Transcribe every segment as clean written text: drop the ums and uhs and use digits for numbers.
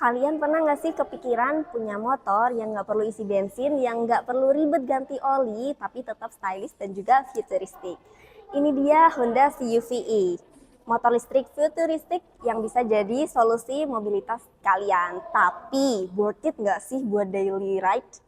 Kalian pernah nggak sih kepikiran punya motor yang nggak perlu isi bensin, yang nggak perlu ribet ganti oli, tapi tetap stylish dan juga futuristik? Ini dia Honda CUV-E, motor listrik futuristik yang bisa jadi solusi mobilitas kalian. Tapi worth it nggak sih buat daily ride?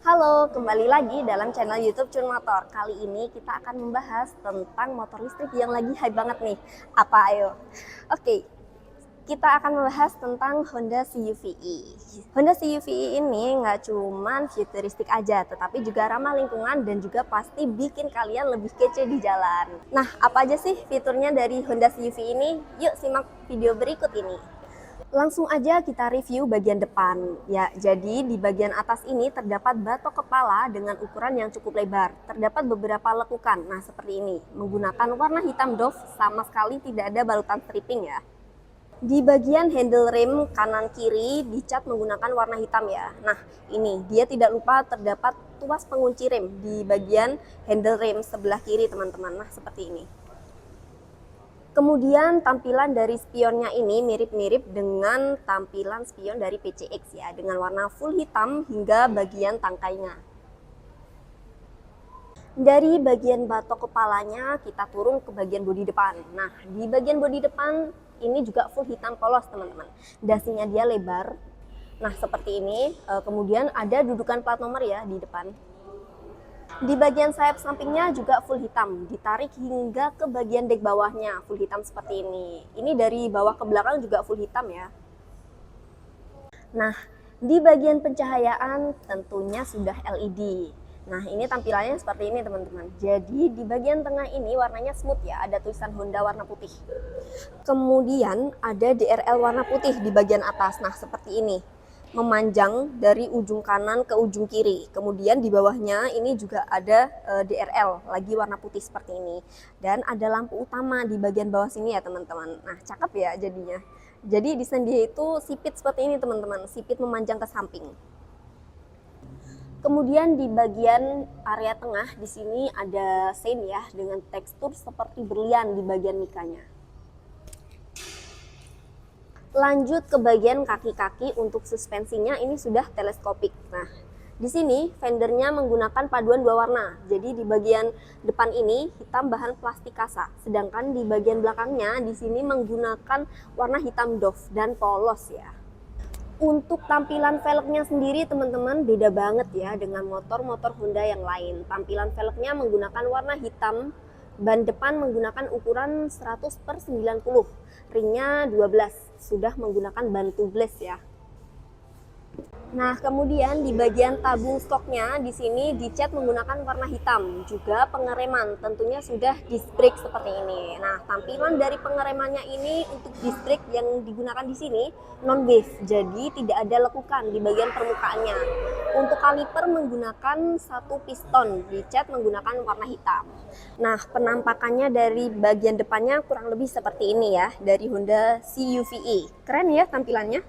Halo, kembali lagi dalam channel YouTube Cun Motor. Kali ini kita akan membahas tentang motor listrik yang lagi hype banget nih. Apa ayo? Oke, kita akan membahas tentang Honda CUV-E. Honda CUV-E ini nggak cuman futuristik aja, tetapi juga ramah lingkungan dan juga pasti bikin kalian lebih kece di jalan. Nah, apa aja sih fiturnya dari Honda CUV ini? Yuk simak video berikut ini. Langsung aja kita review bagian depan. Ya, jadi di bagian atas ini terdapat batok kepala dengan ukuran yang cukup lebar. Terdapat beberapa lekukan. Nah, seperti ini. Menggunakan warna hitam doff, sama sekali tidak ada balutan stripping ya. Di bagian handle rim kanan kiri dicat menggunakan warna hitam ya. Nah, ini dia tidak lupa terdapat tuas pengunci rem di bagian handle rim sebelah kiri, teman-teman. Nah, seperti ini. Kemudian tampilan dari spionnya ini mirip-mirip dengan tampilan spion dari PCX ya, dengan warna full hitam hingga bagian tangkainya. Dari bagian batok kepalanya kita turun ke bagian bodi depan. Nah, di bagian bodi depan ini juga full hitam polos, teman-teman. Dasinya dia lebar. Nah, seperti ini. Kemudian ada dudukan plat nomor ya di depan. Di bagian sayap sampingnya juga full hitam, ditarik hingga ke bagian dek bawahnya full hitam seperti ini. Ini dari bawah ke belakang juga full hitam ya. Nah, di bagian pencahayaan tentunya sudah LED. Nah, ini tampilannya seperti ini, teman-teman. Jadi di bagian tengah ini warnanya smooth ya, ada tulisan Honda warna putih. Kemudian ada DRL warna putih di bagian atas. Nah, seperti ini, memanjang dari ujung kanan ke ujung kiri. Kemudian di bawahnya ini juga ada DRL lagi warna putih seperti ini. Dan ada lampu utama di bagian bawah sini ya, teman-teman. Nah, cakep ya jadinya. Jadi desain dia itu sipit seperti ini, teman-teman. Sipit memanjang ke samping. Kemudian di bagian area tengah di sini ada sein ya dengan tekstur seperti berlian di bagian mikanya. Lanjut ke bagian kaki-kaki, untuk suspensinya ini sudah teleskopik. Nah, di sini fendernya menggunakan paduan dua warna. Jadi di bagian depan ini hitam bahan plastik kasa, sedangkan di bagian belakangnya di sini menggunakan warna hitam doff dan polos ya. Untuk tampilan velgnya sendiri, teman-teman, beda banget ya dengan motor-motor Honda yang lain. Tampilan velgnya menggunakan warna hitam. Ban depan menggunakan ukuran 100/90, ringnya 12, sudah menggunakan ban tubeless ya. Nah, kemudian di bagian tabung stoknya di sini dicat menggunakan warna hitam. Juga pengereman tentunya sudah disc brake seperti ini. Nah, tampilan dari pengeremannya ini untuk disc brake yang digunakan di sini non wave, jadi tidak ada lekukan di bagian permukaannya. Untuk kaliper menggunakan satu piston, dicat menggunakan warna hitam. Nah, penampakannya dari bagian depannya kurang lebih seperti ini ya, dari Honda CUV-E. Keren ya tampilannya.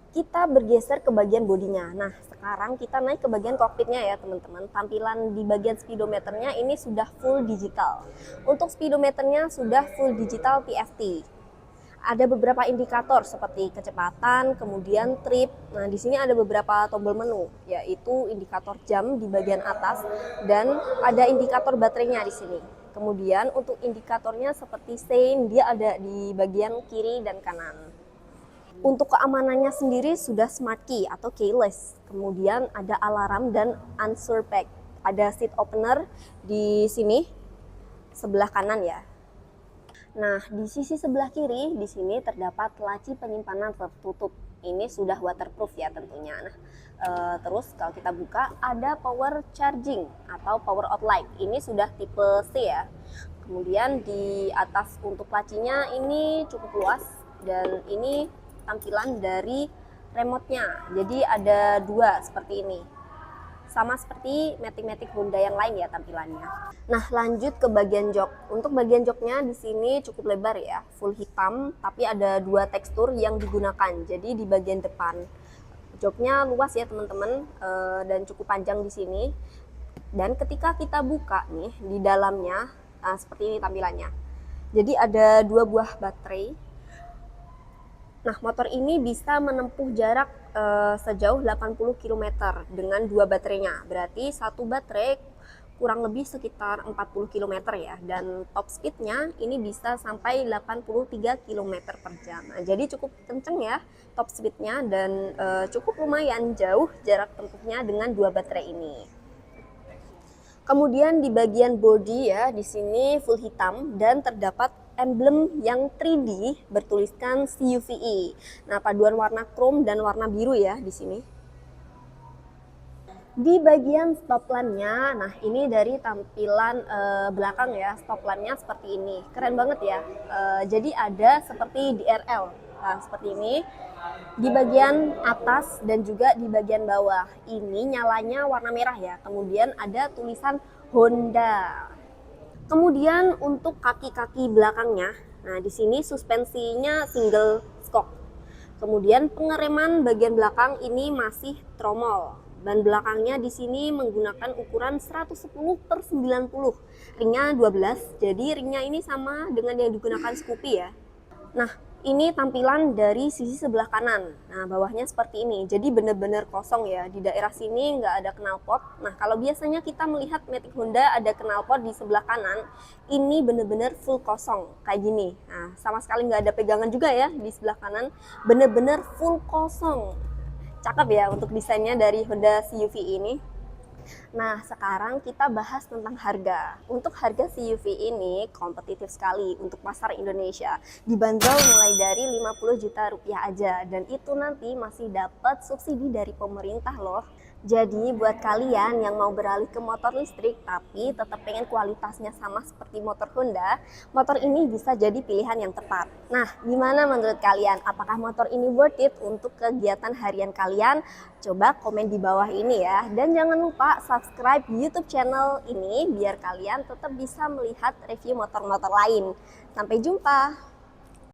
Kita bergeser ke bagian bodinya. Nah, sekarang kita naik ke bagian kokpitnya ya, teman-teman. Tampilan di bagian speedometernya ini sudah full digital. Untuk speedometernya sudah full digital TFT. Ada beberapa indikator seperti kecepatan, kemudian trip. Nah, di sini ada beberapa tombol menu, yaitu indikator jam di bagian atas dan ada indikator baterainya di sini. Kemudian untuk indikatornya seperti sein, dia ada di bagian kiri dan kanan. Untuk keamanannya sendiri sudah smart key atau keyless. Kemudian ada alarm dan answer pack. Ada seat opener di sini sebelah kanan ya. Nah, di sisi sebelah kiri di sini terdapat laci penyimpanan tertutup. Ini sudah waterproof ya tentunya. Nah, terus kalau kita buka ada power charging atau power outlet. Ini sudah tipe C ya. Kemudian di atas untuk lacinya ini cukup luas dan ini tampilan dari remote-nya. Jadi ada dua seperti ini. sama seperti Matic Honda yang lain ya tampilannya. Nah, lanjut ke bagian jok. Untuk bagian joknya di sini cukup lebar ya, full hitam, tapi ada dua tekstur yang digunakan. Jadi di bagian depan joknya luas ya teman-teman, dan cukup panjang di sini. Dan ketika kita buka nih di dalamnya, seperti ini tampilannya. Jadi ada dua buah baterai. Nah, motor ini bisa menempuh jarak sejauh 80 km dengan dua baterainya. Berarti satu baterai kurang lebih sekitar 40 km ya. Dan top speednya ini bisa sampai 83 km per jam. Nah, jadi cukup kenceng ya top speednya, dan cukup lumayan jauh jarak tempuhnya dengan dua baterai ini. Kemudian di bagian bodi ya, di sini full hitam dan terdapat emblem yang 3D bertuliskan CUVE. Nah, paduan warna chrome dan warna biru ya di sini. Di bagian stop lamp-nya, nah ini dari tampilan belakang ya, stop lamp-nya seperti ini. Keren banget ya. Jadi ada seperti DRL. Nah, seperti ini. Di bagian atas dan juga di bagian bawah. Ini nyalanya warna merah ya. Kemudian ada tulisan Honda. Kemudian untuk kaki-kaki belakangnya, nah di sini suspensinya single shock. Kemudian pengereman bagian belakang ini masih tromol. Ban belakangnya di sini menggunakan ukuran 110/90. Ringnya 12. Jadi ringnya ini sama dengan yang digunakan Scoopy ya. Nah, ini tampilan dari sisi sebelah kanan. Nah, bawahnya seperti ini. Jadi benar-benar kosong ya. Di daerah sini nggak ada knalpot. Nah, kalau biasanya kita melihat Matic Honda ada knalpot di sebelah kanan, ini benar-benar full kosong kayak gini. Nah, sama sekali nggak ada pegangan juga ya di sebelah kanan. Benar-benar full kosong. Cakep ya untuk desainnya dari Honda CUV ini. Nah, sekarang kita bahas tentang harga. Untuk harga CUV ini kompetitif sekali untuk pasar Indonesia. Dibanderol mulai dari 50 juta rupiah aja, dan itu nanti masih dapat subsidi dari pemerintah loh. Jadi buat kalian yang mau beralih ke motor listrik tapi tetap pengen kualitasnya sama seperti motor Honda, motor ini bisa jadi pilihan yang tepat. Nah, gimana menurut kalian? Apakah motor ini worth it untuk kegiatan harian kalian? Coba komen di bawah ini ya. Dan jangan lupa subscribe YouTube channel ini biar kalian tetap bisa melihat review motor-motor lain. Sampai jumpa!